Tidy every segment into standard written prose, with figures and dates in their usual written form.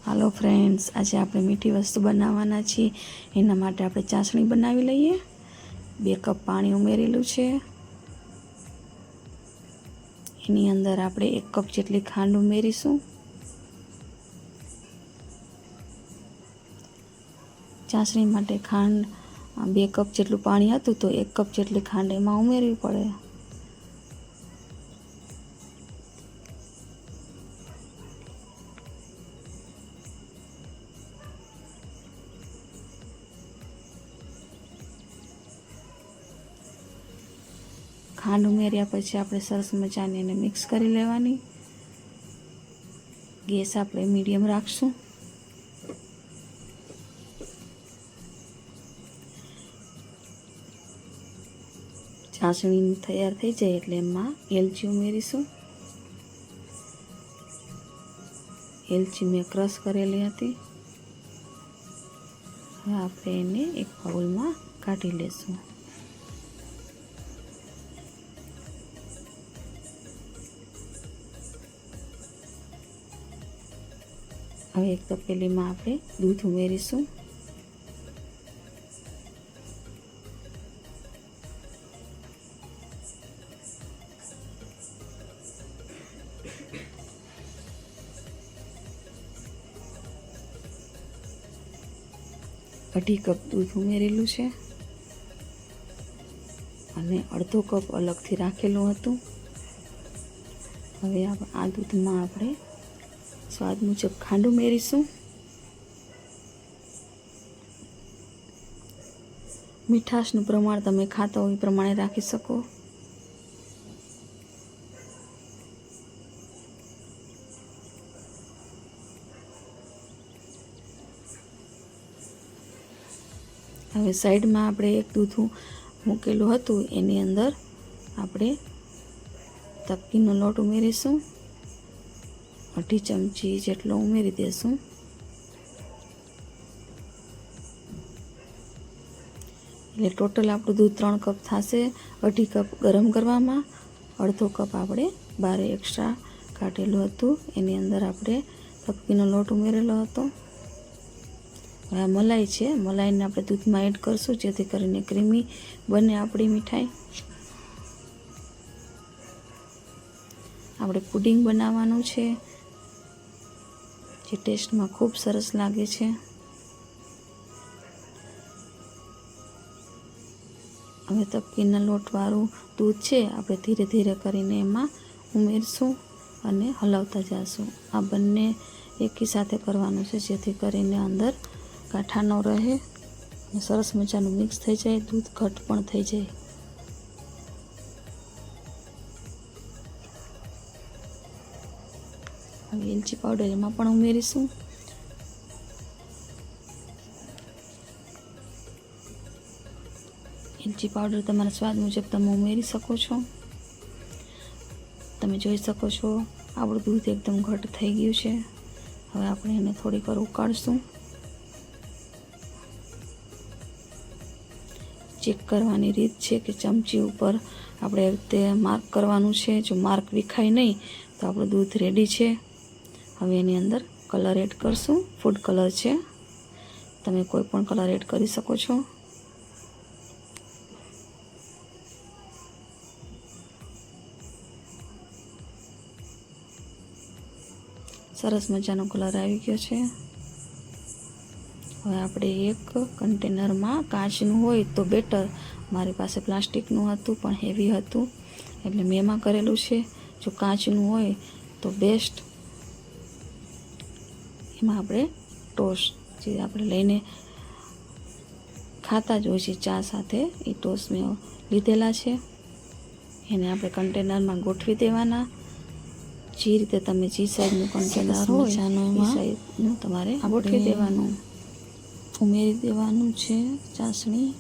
હાલો friends, આજે આપણે મીઠી વસ્તુ બનાવવાના છીએ। એના માટે આપણે ચાસણી બનાવી લઈએ। 2 કપ પાણી ઉમેરેલું છે। એની અંદર આપણે 1 કપ જેટલી ખાંડ ઉમેરીશું। ચાસણી માટે ખાંડ 2 કપ જેટલું પાણી હતું તો 1 કપ જેટલી ખાંડ એમાં ઉમેરવી પડે। ખાંડ ઉમેર્યા પછી આપણે સરસ મજાની એને મિક્સ કરી લેવાની। ગેસ આપણે મીડિયમ રાખશું। ચાસણી તૈયાર થઈ જાય એટલે એમાં એલચી ઉમેરીશું। એલચી મેં ક્રશ કરેલી હતી। હવે આપણે એને એક બાઉલમાં કાઢી લેશું। હવે એક તપેલીમાં આપણે દૂધ ઉમેરીશું। અઢી કપ દૂધ ઉમેરેલું છે અને અડધો કપ અલગથી રાખેલું હતું। હવે આ દૂધમાં આપણે સ્વાદ મુજબ ખાંડ ઉમેરીશું। મીઠાશનું પ્રમાણ તમે ખાતા હોય એ પ્રમાણે રાખી શકો। હવે સાઈડમાં આપણે એક દૂધ મૂકેલું હતું એની અંદર આપણે તપકીનો લોટ ઉમેરીશું। 2 ચમચી જેટલો ઉમેરી દેશું। એટલે ટોટલ આપણું દૂધ 3 કપ થશે। 2.5 કપ ગરમ કરવામાં, અડધો કપ આપણે બારે એક્સ્ટ્રા કાઢેલું હતું એની અંદર આપણે તપકીનો લોટ ઉમેરેલો હતો। હવે આ મલાઈ છે, મલાઈને આપણે દૂધમાં એડ કરશું જેથી કરીને ક્રીમી બને આપણી મીઠાઈ। આપણે પુડિંગ બનાવવાનું છે જે ટેસ્ટમાં ખૂબ સરસ લાગે છે। હવે તપકીના લોટવાળું દૂધ છે આપણે ધીરે ધીરે કરીને એમાં ઉમેરશું અને હલાવતા જઈશું। આ બંને એકી સાથે કરવાનું છે જેથી કરીને અંદર ગાંઠા ન રહે અને સરસ મજાનું મિક્સ થઈ જાય, દૂધ ઘટ પણ થઈ જાય। હવે એલચી પાવડર એમાં પણ ઉમેરીશું। એલચી પાવડર તમારા સ્વાદ મુજબ તમે ઉમેરી શકો છો। તમે જોઈ શકો છો આપણું દૂધ એકદમ ઘટ થઈ ગયું છે। હવે આપણે એને થોડીક વાર ઉકાળશું। ચેક કરવાની રીત છે કે ચમચી ઉપર આપણે આવી રીતે માર્ક કરવાનું છે। જો માર્ક વિખાય નહીં તો આપણું દૂધ રેડી છે। હવે એની અંદર કલર એડ કરશું। ફૂડ કલર છે, તમે કોઈ પણ કલર એડ કરી શકો છો। સરસ મજાનો કલર આવી ગયો છે। હવે આપણે એક કન્ટેનરમાં કાચનું હોય તો બેટર, મારી પાસે પ્લાસ્ટિકનું હતું પણ હેવી હતું એટલે મેં એમાં કરેલું છે। જો કાચનું હોય તો બેસ્ટ। એમાં આપણે ટોસ્ટ જે આપણે લઈને ખાતા જ હોય છે ચા સાથે, એ ટોસ્ટ મેં લીધેલા છે। એને આપણે કન્ટેનરમાં ગોઠવી દેવાના। જે રીતે તમે જે સાઈઝનું કન્ટેનર હોય એ સાઈઝનું તમારે ગોઠવી દેવાનું। ઉમેરી દેવાનું છે ચાસણી।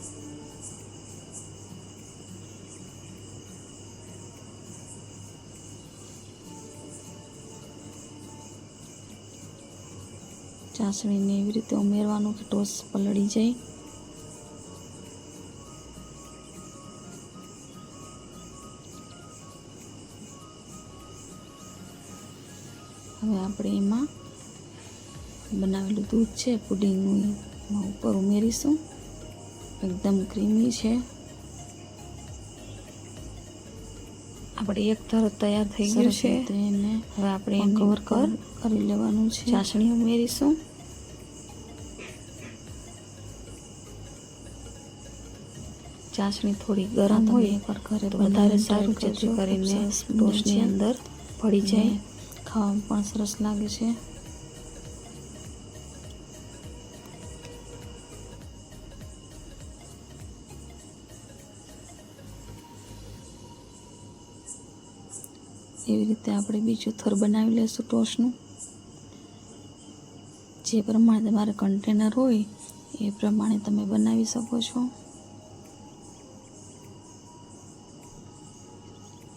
ચાસણીને એવી રીતે ઉમેરવાનું કે ટોસ્ટ પલળી જાય। હવે આપણે એમાં બનાવેલું દૂધ છે પુડિંગનું એમાં ઉપર ઉમેરીશું. એકદમ ક્રીમી છે. આપણે એક તરફ તૈયાર થઈ ગયું છે. એને હવે આપણે એને કવર કરી લેવાનું છે. ચાસણી ઉમેરીશું. ચાસણી થોડી ગરમ હોય એકવાર ઘરે તો વધારે સારું, જેથી કરીને ટોસ્ટની અંદર પડી જાય. ખાવામાં પણ સરસ લાગે છે. એવી રીતે આપણે બીજું થર બનાવી લઈશું ટોસ્ટનું. જે પ્રમાણે તમારે કન્ટેનર હોય એ પ્રમાણે તમે બનાવી શકો છો.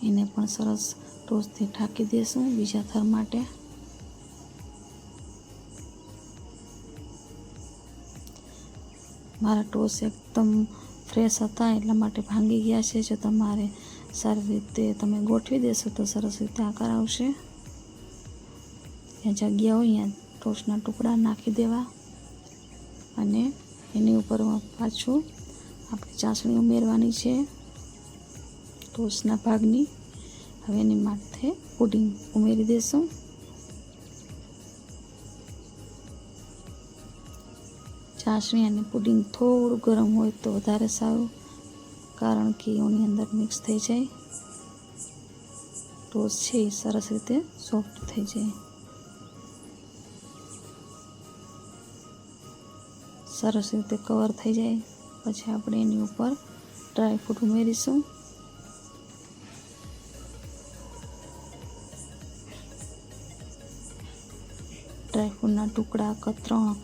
એને પણ સરસ ટોસ્ટથી ઢાંકી દઈશું બીજા થર માટે. મારા ટોસ્ટ એકદમ ફ્રેશ હતા એટલા માટે ભાંગી ગયા છે. જો તમારે સારી રીતે તમે ગોઠવી દેશો તો સરસ રીતે આકાર આવશે. જ્યાં જગ્યા હોય ત્યાં ટોસ્ટના ટુકડા નાખી દેવા અને એની ઉપર પાછું આપણે ચાસણી ઉમેરવાની છે ટોસ્ટના ભાગની. હવે એની માથે પુડિંગ ઉમેરી દઈશું. ચાસણી અને પુડિંગ થોડું ગરમ હોય તો વધારે સારું, કારણ કે એની અંદર મિક્સ થઈ જાય. ટોસ્ટ છે એ સરસ રીતે સોફ્ટ થઈ જાય. સરસ રીતે કવર થઈ જાય પછી આપણે એની ઉપર ડ્રાયફ્રૂટ ઉમેરીશું. ડ્રાયફ્રૂટના ટુકડા, કતરણ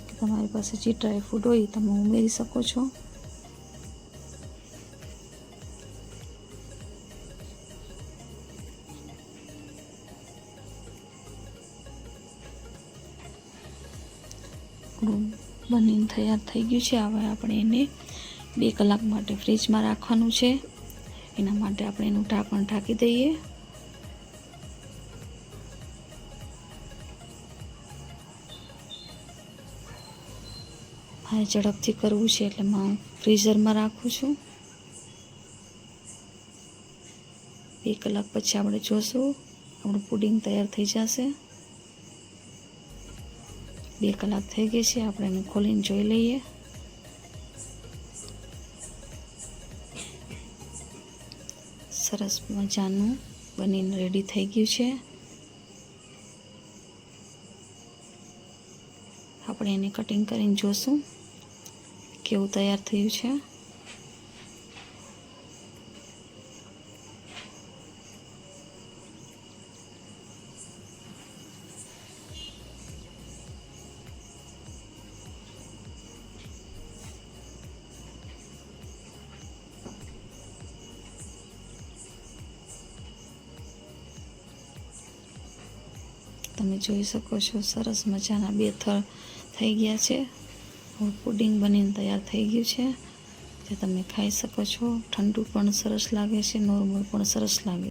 કે તમારી પાસે જે ડ્રાયફ્રૂટ હોય તમે ઉમેરી શકો છો. બનીને તૈયાર થઈ ગયું છે. હવે આપણે એને 2 કલાક માટે ફ્રીજમાં રાખવાનું છે. એના માટે આપણે એનું ઢાંકણ ઢાંકી દઈએ. મારે ઝડપથી કરવું છે એટલે હું ફ્રીઝરમાં રાખું છું. 2 કલાક પછી આપણે જોશું આપણું પુડિંગ તૈયાર થઈ જશે. 2 કલાક થઈ ગઈ છે. આપણે એને ખોલીને જોઈ લઈએ. સરસ મજાનું બનીને રેડી થઈ ગયું છે. આપણે એને કટિંગ કરીને જોશું કેવું તૈયાર થયું છે. તમે જોઈ શકો છો સરસ મજાના 2 થર થઈ ગયા છે. હવે પુડિંગ બનીને તૈયાર થઈ ગયું છે, જે તમે ખાઈ શકો છો. ઠંડુ પણ સરસ લાગે છે, નોર્મલ પણ સરસ લાગે.